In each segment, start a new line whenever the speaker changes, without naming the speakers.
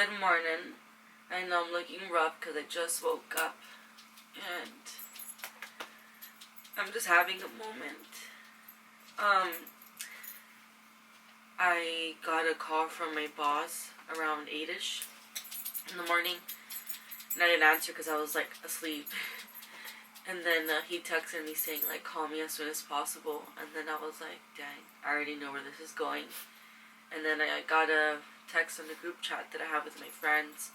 Good morning. I know I'm looking rough because I just woke up and I'm just having a moment. I got a call from my boss around 8ish in the morning, and I didn't answer because I was like asleep. And then he texted me saying like, call me as soon as possible. And then I was like, dang, I already know where this is going. And then I got a text on the group chat that I have with my friends,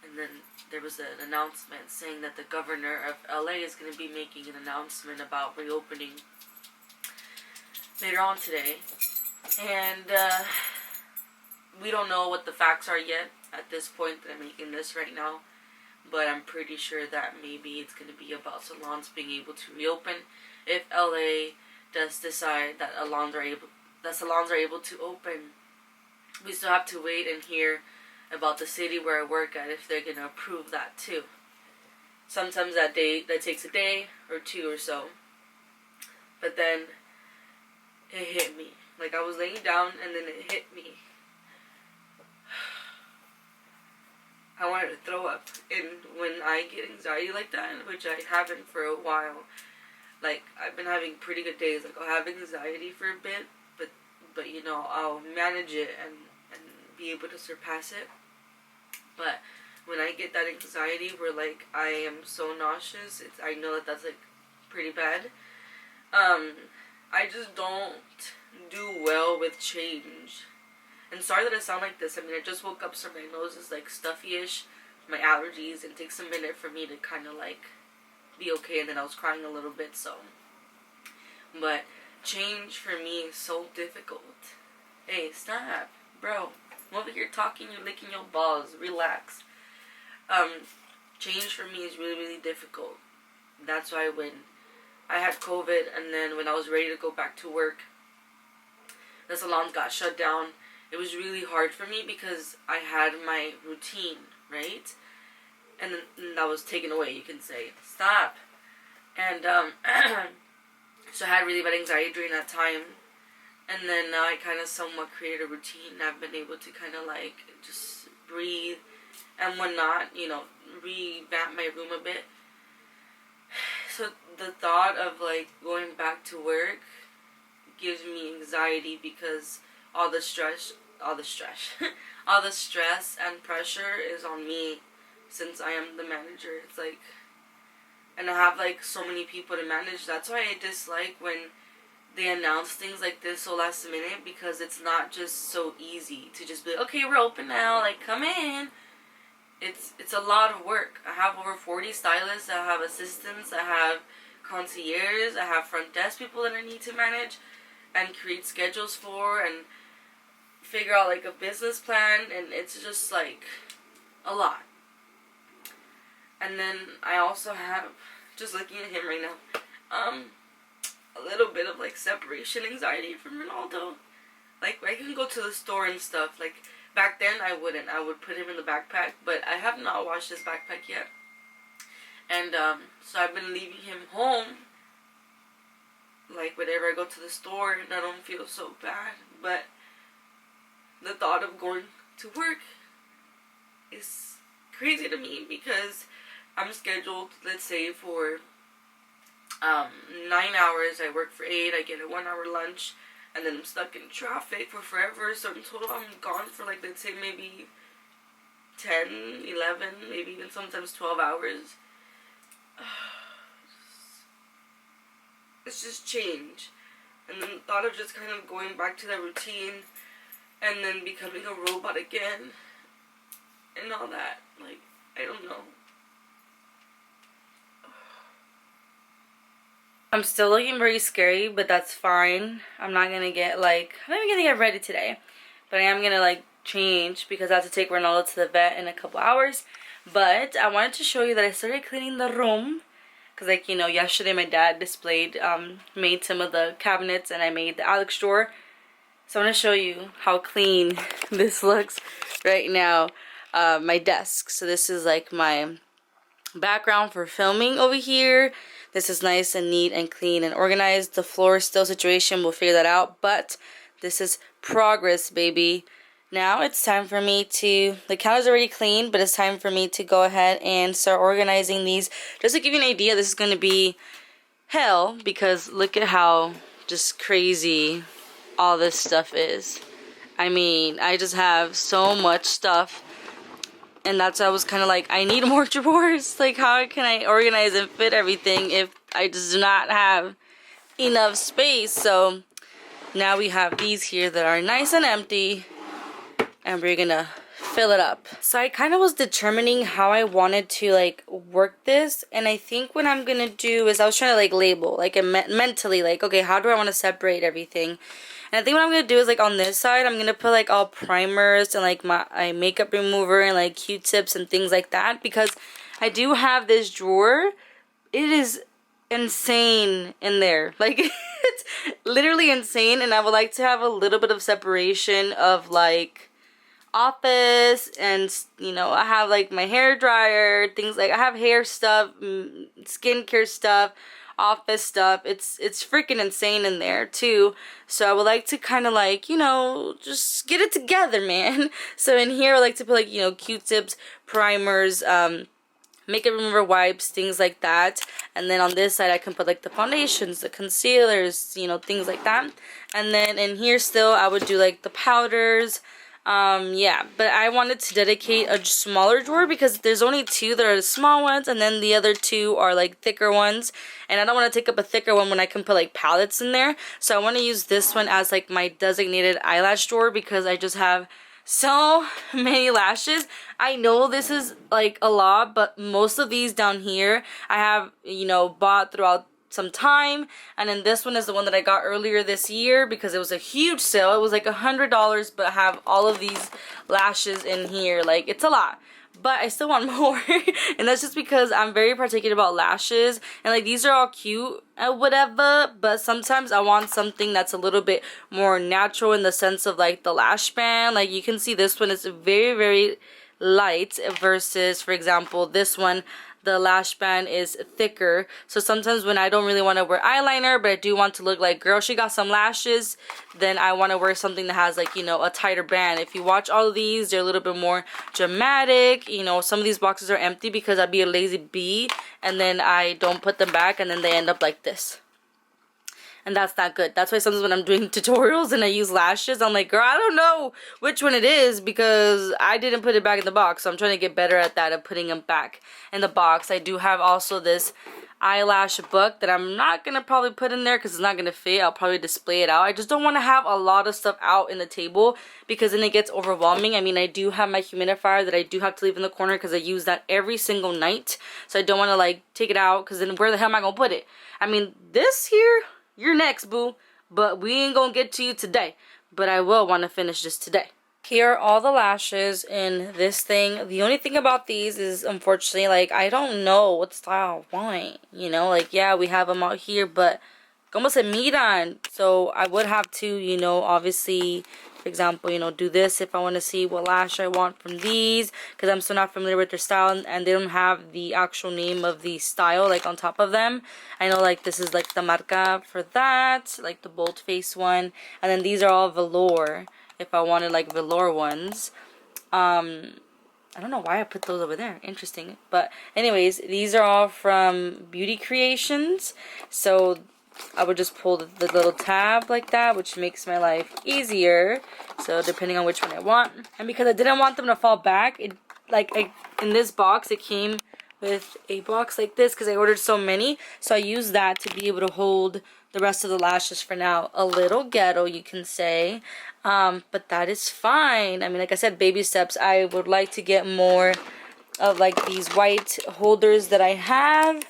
and then there was an announcement saying that the governor of LA is going to be making an announcement about reopening later on today. And we don't know what the facts are yet at this point that I'm making this right now, but I'm pretty sure that maybe it's going to be about salons being able to reopen if LA does decide that salons are able to open. We still have to wait and hear about the city where I work at if they're going to approve that too. Sometimes that takes a day or two or so. But then it hit me. Like I was laying down and then it hit me. I wanted to throw up. And when I get anxiety like that, which I haven't for a while, like I've been having pretty good days. Like I'll have anxiety for a bit, but you know, I'll manage it and be able to surpass it. But when I get that anxiety where like I am so nauseous, I know that's like pretty bad. I just don't do well with change. And sorry that I sound like this. I mean, I just woke up, so my nose is like stuffy-ish, my allergies, and it takes a minute for me to kind of like be okay. And then I was crying a little bit, so. But change for me is so difficult. Hey, stop, bro. I'm over here talking, you're licking your balls. Relax. Change for me is really, really difficult. That's why when I had COVID and then when I was ready to go back to work, the salons got shut down. It was really hard for me because I had my routine, right? And then that was taken away, you can say. Stop. And so I had really bad anxiety during that time. And then now I kind of somewhat created a routine. I've been able to kind of like just breathe and whatnot, you know, revamp my room a bit. So the thought of like going back to work gives me anxiety because all the stress and pressure is on me since I am the manager. It's like, and I have like so many people to manage. That's why I dislike when they announce things like this so last minute, because it's not just so easy to just be like, okay, we're open now, like come in. It's a lot of work. I have over 40 stylists, I have assistants, I have concierges, I have front desk people that I need to manage and create schedules for and figure out like a business plan, and it's just like a lot. And then I also have, just looking at him right now, a little bit of like separation anxiety from Ronaldo. Like I can go to the store and stuff. Like back then I wouldn't. I would put him in the backpack, but I have not washed his backpack yet. And so I've been leaving him home. Like whenever I go to the store, and I don't feel so bad. But the thought of going to work is crazy to me because I'm scheduled, let's say, for 9 hours. I work for 8. I get a 1 hour lunch, and then I'm stuck in traffic for forever. So in total, I'm gone for like, let's say, maybe 10, 11, maybe even sometimes 12 hours. It's just change. And then the thought of just kind of going back to that routine and then becoming a robot again and all that. Like, I don't know. I'm still looking very scary, but that's fine. I'm not gonna get like, I'm not even gonna get ready today, but I am gonna like change because I have to take Ronaldo to the vet in a couple hours. But I wanted to show you that I started cleaning the room because, like, you know, yesterday my dad made some of the cabinets, and I made the Alex drawer. So I want to show you how clean this looks right now. My desk. So this is like my background for filming over here. This is nice and neat and clean and organized. The floor still situation, we'll figure that out. But this is progress, baby.
Now it's time for me to, the counter's already clean, but it's time for me to go ahead and start organizing these. Just to give you an idea, this is going to be hell because look at how just crazy all this stuff is. I mean, I just have so much stuff, and that's why I was kind of like, I need more drawers. Like, how can I organize and fit everything if I just do not have enough space? So now we have these here that are nice and empty, and we're gonna fill it up. So I kind of was determining how I wanted to like work this, and I think what I'm gonna do is I was trying to like label like mentally, like, okay, how do I want to separate everything? And I think what I'm gonna do is like on this side I'm gonna put like all primers and like my makeup remover and like Q-tips and things like that, because I do have this drawer. It is insane in there. Like it's literally insane, and I would like to have a little bit of separation of like office, and you know, I have like my hair dryer, things like I have hair stuff, skincare stuff, office stuff. It's freaking insane in there too. So I would like to kind of like, you know, just get it together, man. So in here I like to put like, you know, Q-tips, primers, makeup remover wipes, things like that. And then on this side I can put like the foundations, the concealers, you know, things like that. And then in here still I would do like the powders. Yeah, but I wanted to dedicate a smaller drawer because there's only two that are the small ones, and then the other two are like thicker ones, and I don't want to take up a thicker one when I can put like palettes in there. So I want to use this one as like my designated eyelash drawer because I just have so many lashes. I know this is like a lot, but most of these down here I have, you know, bought throughout some time, and then this one is the one that I got earlier this year because it was a huge sale. It was like $100, but I have all of these lashes in here. Like, it's a lot, but I still want more. And that's just because I'm very particular about lashes, and like these are all cute and whatever, but sometimes I want something that's a little bit more natural in the sense of like the lash band. Like you can see this one is very, very light versus, for example, this one, the lash band is thicker. So sometimes when I don't really want to wear eyeliner, but I do want to look like, girl, she got some lashes, then I want to wear something that has like, you know, a tighter band. If you watch all of these, they're a little bit more dramatic. You know, some of these boxes are empty because I'd be a lazy bee and then I don't put them back and then they end up like this. And that's not good. That's why sometimes when I'm doing tutorials and I use lashes, I'm like, girl, I don't know which one it is because I didn't put it back in the box. So I'm trying to get better at that, of putting them back in the box. I do have also this eyelash book that I'm not going to probably put in there because it's not going to fit. I'll probably display it out. I just don't want to have a lot of stuff out in the table because then it gets overwhelming. I mean, I do have my humidifier that I do have to leave in the corner because I use that every single night. So I don't want to like take it out because then where the hell am I going to put it? I mean, this here... You're next, boo. But we ain't gonna get to you today. But I will want to finish this today. Here are all the lashes in this thing. The only thing about these is, unfortunately, like, I don't know what style I want. You know, like, yeah, we have them out here, but como se miran. So I would have to, you know, obviously, for example, you know, do this if I want to see what lash I want from these, because I'm still not familiar with their style, and they don't have the actual name of the style like on top of them. I know like this is like the marca for that, like the bold face one, and then these are all velour if I wanted like velour ones. I don't know why I put those over there. Interesting. But anyways, these are all from Beauty Creations. So I would just pull the little tab like that, which makes my life easier. So depending on which one I want. And because I didn't want them to fall back, it in this box, it came with a box like this because I ordered so many. So I used that to be able to hold the rest of the lashes for now. A little ghetto, you can say. But that is fine. I mean, like I said, baby steps. I would like to get more of like these white holders that I have.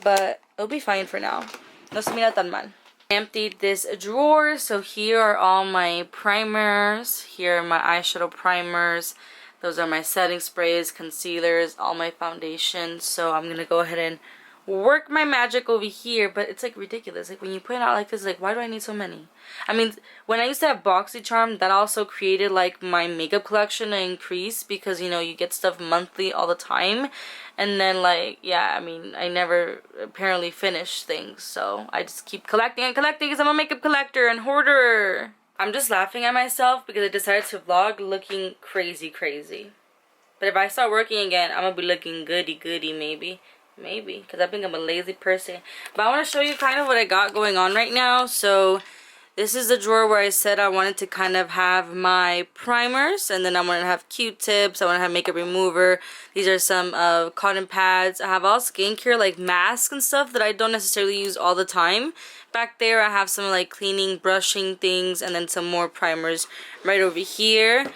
But it'll be fine for now. No se mira tan mal. I emptied this drawer, so here are all my primers. Here are my eyeshadow primers. Those are my setting sprays, concealers, all my foundations. So I'm gonna go ahead and work my magic over here, but it's like ridiculous. Like when you put it out like this, like why do I need so many? I mean, when I used to have BoxyCharm, that also created like my makeup collection to increase because, you know, you get stuff monthly all the time. And then like, yeah, I mean, I never apparently finish things. So I just keep collecting and collecting because I'm a makeup collector and hoarder. I'm just laughing at myself because I decided to vlog looking crazy. But if I start working again, I'm gonna be looking goody maybe. Maybe, because I think I'm a lazy person. But I want to show you kind of what I got going on right now. So this is the drawer where I said I wanted to kind of have my primers, and then I want to have Q-tips, I want to have makeup remover. These are some cotton pads. I have all skincare like masks and stuff that I don't necessarily use all the time. Back there I have some like cleaning, brushing things, and then some more primers right over here.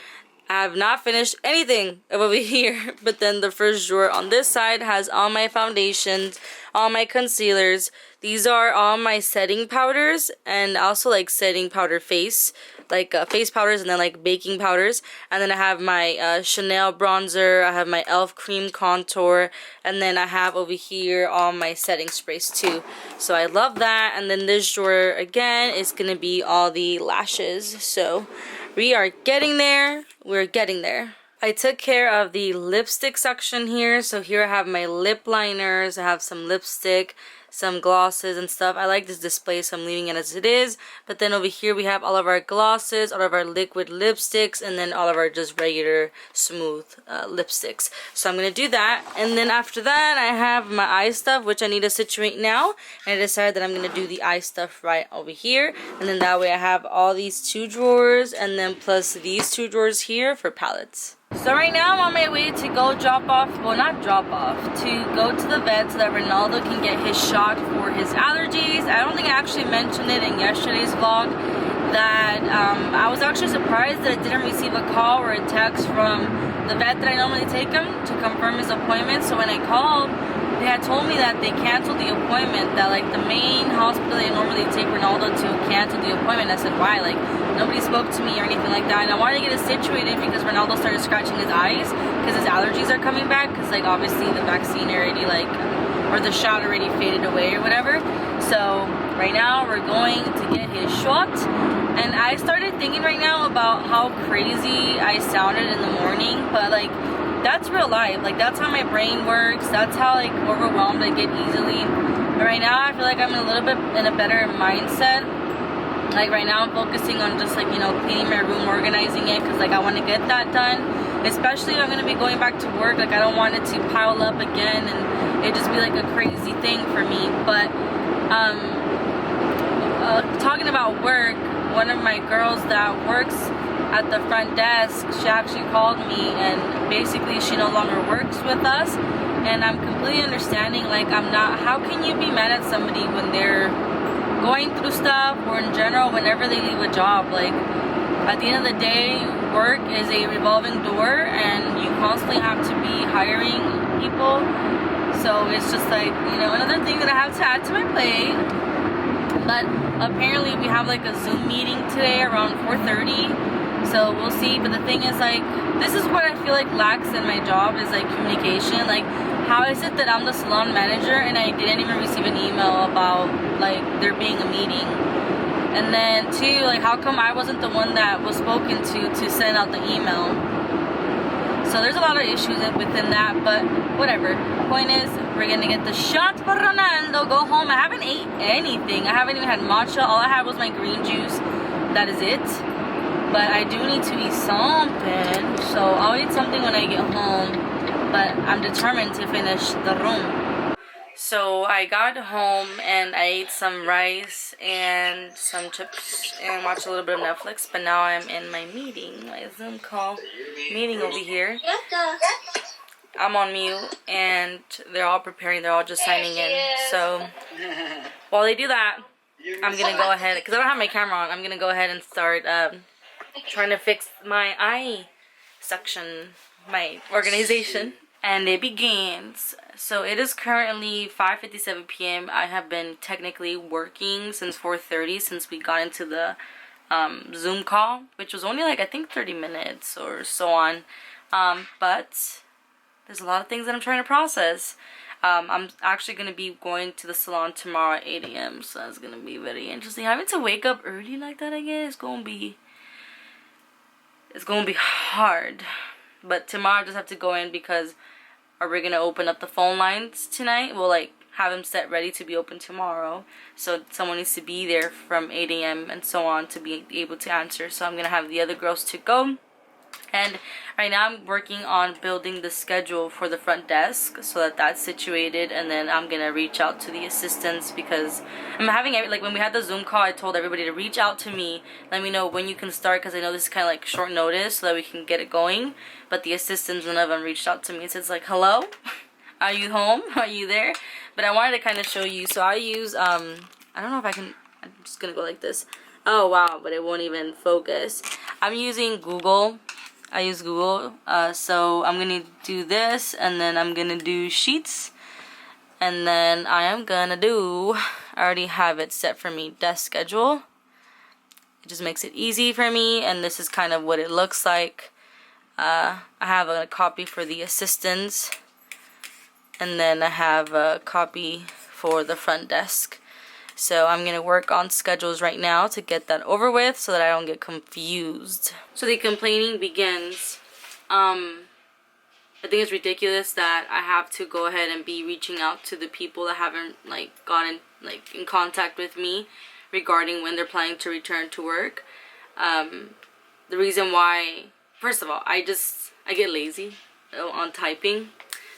I have not finished anything over here, but then the first drawer on this side has all my foundations, all my concealers. These are all my setting powders, and also like setting powder face, like face powders, and then like baking powders. And then I have my Chanel bronzer, I have my e.l.f. cream contour, and then I have over here all my setting sprays too. So I love that. And then this drawer again is gonna be all the lashes. So we are getting there. We're getting there. I took care of the lipstick section here. So here I have my lip liners. I have some lipstick, some glosses and stuff. I like this display, so I'm leaving it as it is. But then over here we have all of our glosses, all of our liquid lipsticks, and then all of our just regular smooth lipsticks. So I'm going to do that. And then after that I have my eye stuff, which I need to situate now. And I decided that I'm going to do the eye stuff right over here. And then that way I have all these two drawers, and then plus these two drawers here for palettes. So right now I'm on my way to go drop off, well not drop off, to go to the vet so that Ronaldo can get his shot for his allergies. I don't think I actually mentioned it in yesterday's vlog that I was actually surprised that I didn't receive a call or a text from the vet that I normally take him to confirm his appointment. So when I called, they had told me that they canceled the appointment, that like the main hospital they normally take Ronaldo to canceled the appointment. I said, why? Like, nobody spoke to me or anything like that. And I wanted to get it situated because Ronaldo started scratching his eyes because his allergies are coming back, because like obviously the vaccine already like, or the shot already faded away or whatever. So right now we're going to get his shot. And I started thinking right now about how crazy I sounded in the morning, but like that's real life. Like that's how my brain works. That's how like overwhelmed I get easily. But right now I feel like I'm a little bit in a better mindset. Like right now I'm focusing on just like, you know, cleaning my room, organizing it, because like I want to get that done. Especially if I'm going to be going back to work. Like I don't want it to pile up again and it just be like a crazy thing for me. But talking about work, one of my girls that works at the front desk, she actually called me, and basically she no longer works with us. And I'm completely understanding, like I'm not, how can you be mad at somebody when they're going through stuff, or in general whenever they leave a job? Like at the end of the day, work is a revolving door and you constantly have to be hiring people. So it's just like, you know, another thing that I have to add to my plate. But apparently we have like a Zoom meeting today around 4:30, so we'll see. But the thing is, like, this is what I feel like lacks in my job, is like communication. Like, how is it that I'm the salon manager and I didn't even receive an email about like there being a meeting? And then two, like how come I wasn't the one that was spoken to send out the email? So there's a lot of issues within that, but whatever. Point is, we're gonna get the shot for Ronaldo, go home. I haven't ate anything. I haven't even had matcha. All I had was my green juice. That is it. But I do need to eat something, so I'll eat something when I get home. But I'm determined to finish the room. So I got home and I ate some rice and some chips and watched a little bit of Netflix. But now I'm in my meeting, my Zoom call meeting over here. I'm on mute and they're all preparing. They're all just signing in. So while they do that, I'm going to go ahead, because I don't have my camera on, I'm going to go ahead and start trying to fix my eye section, my organization. And it begins. So it is currently 5:57 p.m. I have been technically working since 4:30, since we got into the Zoom call, which was only like I think 30 minutes or so on. But there's a lot of things that I'm trying to process. I'm actually going to be going to the salon tomorrow at 8 a.m. So that's going to be very interesting. Having to wake up early like that again is going to be hard. But tomorrow I just have to go in because are we going to open up the phone lines tonight? Well, like have them set ready to be open tomorrow. So someone needs to be there from 8 a.m. and so on to be able to answer. So I'm gonna have the other girls to go. And right now I'm working on building the schedule for the front desk so that that's situated, and then I'm gonna reach out to the assistants because I'm having, like when we had the Zoom call, I told everybody to reach out to me, let me know when you can start, because I know this is kind of like short notice so that we can get it going. But the assistants, none of them reached out to me. So it's like, hello, are you home, are you there? But I wanted to kind of show you. So I use I don't know if I can, I'm just gonna go like this. Oh wow, but it won't even focus. I'm using Google. I use Google, so I'm gonna do this, and then I'm gonna do Sheets, and then I already have it set for me, desk schedule. It just makes it easy for me, and this is kind of what it looks like. I have a copy for the assistants, and then I have a copy for the front desk. So I'm going to work on schedules right now to get that over with so that I don't get confused. So the complaining begins. I think it's ridiculous that I have to go ahead and be reaching out to the people that haven't like gotten like in contact with me regarding when they're planning to return to work. The reason why, first of all, I get lazy on typing.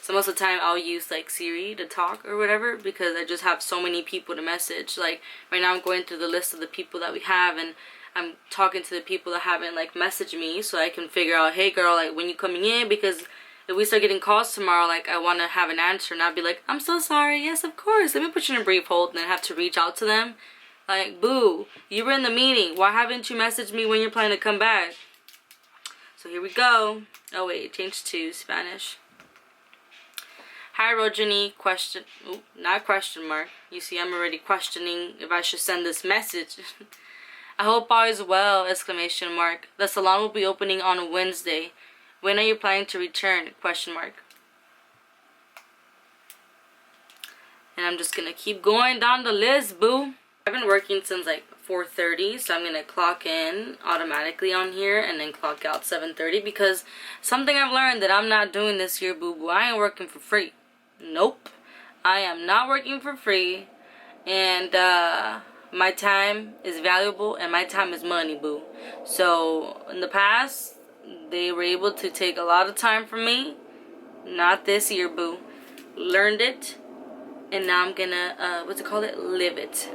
So most of the time I'll use like Siri to talk or whatever because I just have so many people to message. Like right now I'm going through the list of the people that we have, and I'm talking to the people that haven't like messaged me so I can figure out, hey girl, like when you coming in, because if we start getting calls tomorrow, like I want to have an answer, and I'll be like, I'm so sorry, yes of course, let me put you in a brief hold, and then have to reach out to them. Like, boo, you were in the meeting, why haven't you messaged me when you're planning to come back? So here we go. Oh wait, it changed to Spanish. Hi Rojani, question, not question mark. You see, I'm already questioning if I should send this message. I hope all is well, exclamation mark. The salon will be opening on Wednesday. When are you planning to return, question mark. And I'm just gonna keep going down the list, boo. I've been working since like 4:30, so I'm gonna clock in automatically on here and then clock out 7:30, because something I've learned that I'm not doing this year, boo boo. I ain't working for free. Nope, I am not working for free, and my time is valuable and my time is money, boo. So in the past they were able to take a lot of time from me. Not this year, boo. Learned it, and now I'm gonna live it.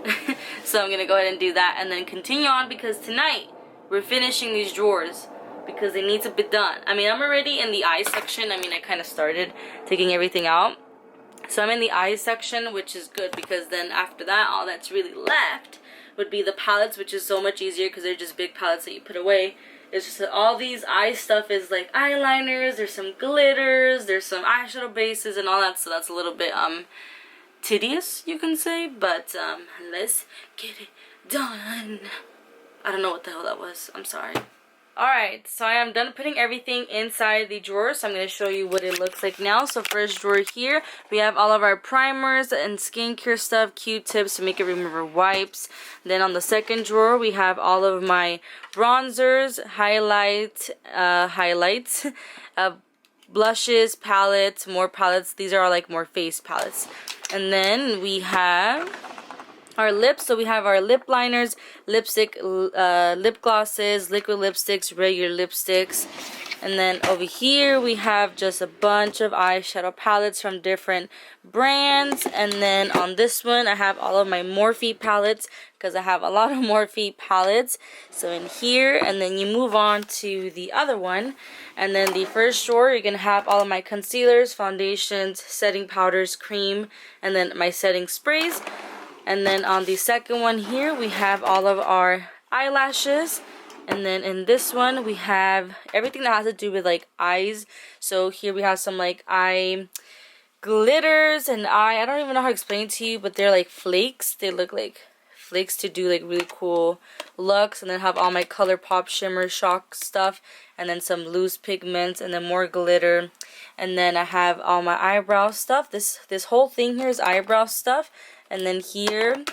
So I'm gonna go ahead and do that and then continue on, because tonight we're finishing these drawers because they need to be done. I mean, I'm already in the eye section. I mean, I kind of started taking everything out. So I'm in the eye section, which is good, because then after that, all that's really left would be the palettes, which is so much easier because they're just big palettes that you put away. It's just that all these eye stuff is like eyeliners, there's some glitters, there's some eyeshadow bases and all that, so that's a little bit tedious, you can say, but let's get it done. I don't know what the hell that was, I'm sorry. Alright, so I am done putting everything inside the drawer, so I'm going to show you what it looks like now. So first drawer here, we have all of our primers and skincare stuff, Q-tips, makeup remover wipes. Then on the second drawer, we have all of my bronzers, highlights, blushes, palettes, more palettes. These are all like more face palettes. And then we have our lips. So we have our lip liners, lipstick, lip glosses, liquid lipsticks, regular lipsticks. And then over here we have just a bunch of eyeshadow palettes from different brands. And then on this one I have all of my Morphe palettes, because I have a lot of Morphe palettes. So in here, and then you move on to the other one. And then the first drawer, you're going to have all of my concealers, foundations, setting powders, cream, and then my setting sprays. And then on the second one here, we have all of our eyelashes. And then in this one, we have everything that has to do with like eyes. So here we have some like eye glitters and I don't even know how to explain to you, but they're like flakes. They look like flakes to do like really cool looks. And then have all my ColourPop shimmer shock stuff, and then some loose pigments, and then more glitter. And then I have all my eyebrow stuff. This whole thing here is eyebrow stuff. And then here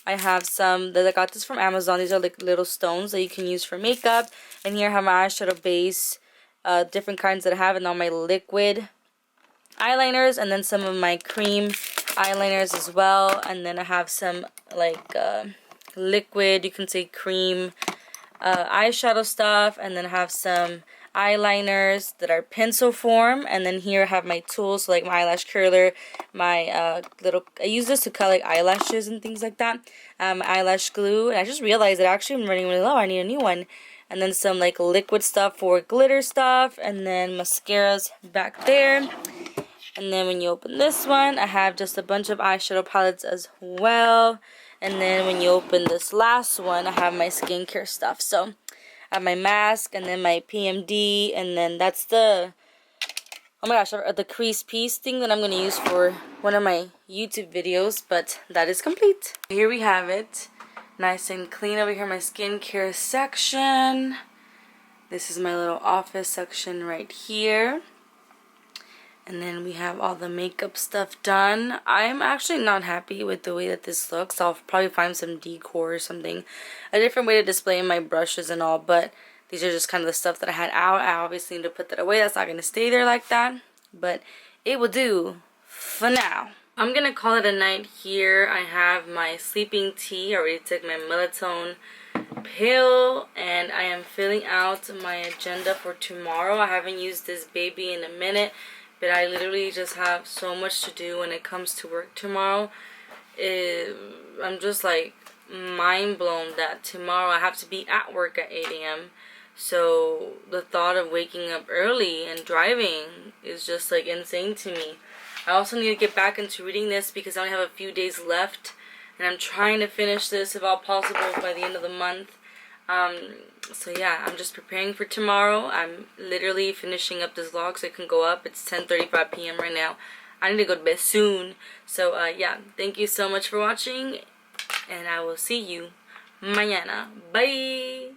I have some that I got this from Amazon. These are like little stones that you can use for makeup. And here I have my eyeshadow base, different kinds that I have, and all my liquid eyeliners, and then some of my cream eyeliners as well, and then I have some like liquid, you can say cream, eyeshadow stuff, and then I have some eyeliners that are pencil form, and then here I have my tools, so like my eyelash curler, my I use this to cut like eyelashes and things like that, eyelash glue, and I just realized that actually I'm running really low, I need a new one, and then some like liquid stuff for glitter stuff, and then mascaras back there. And then when you open this one, I have just a bunch of eyeshadow palettes as well. And then when you open this last one, I have my skincare stuff. So I have my mask and then my PMD, and then that's the, oh my gosh, the crease piece thing that I'm going to use for one of my YouTube videos. But that is complete. Here we have it. Nice and clean over here, my skincare section. This is my little office section right here. And then we have all the makeup stuff done. I'm actually not happy with the way that this looks. I'll probably find some decor or something. A different way to display my brushes and all. But these are just kind of the stuff that I had out. I obviously need to put that away. That's not going to stay there like that. But it will do for now. I'm going to call it a night here. I have my sleeping tea. I already took my melatonin pill. And I am filling out my agenda for tomorrow. I haven't used this baby in a minute. But I literally just have so much to do when it comes to work tomorrow. I'm just like mind blown that tomorrow I have to be at work at 8 a.m. So the thought of waking up early and driving is just like insane to me. I also need to get back into reading this because I only have a few days left. And I'm trying to finish this if all possible by the end of the month. So yeah, I'm just preparing for tomorrow. I'm literally finishing up this vlog so it can go up. It's 10:35 p.m. right now. I need to go to bed soon. So yeah, thank you so much for watching, and I will see you mañana. Bye!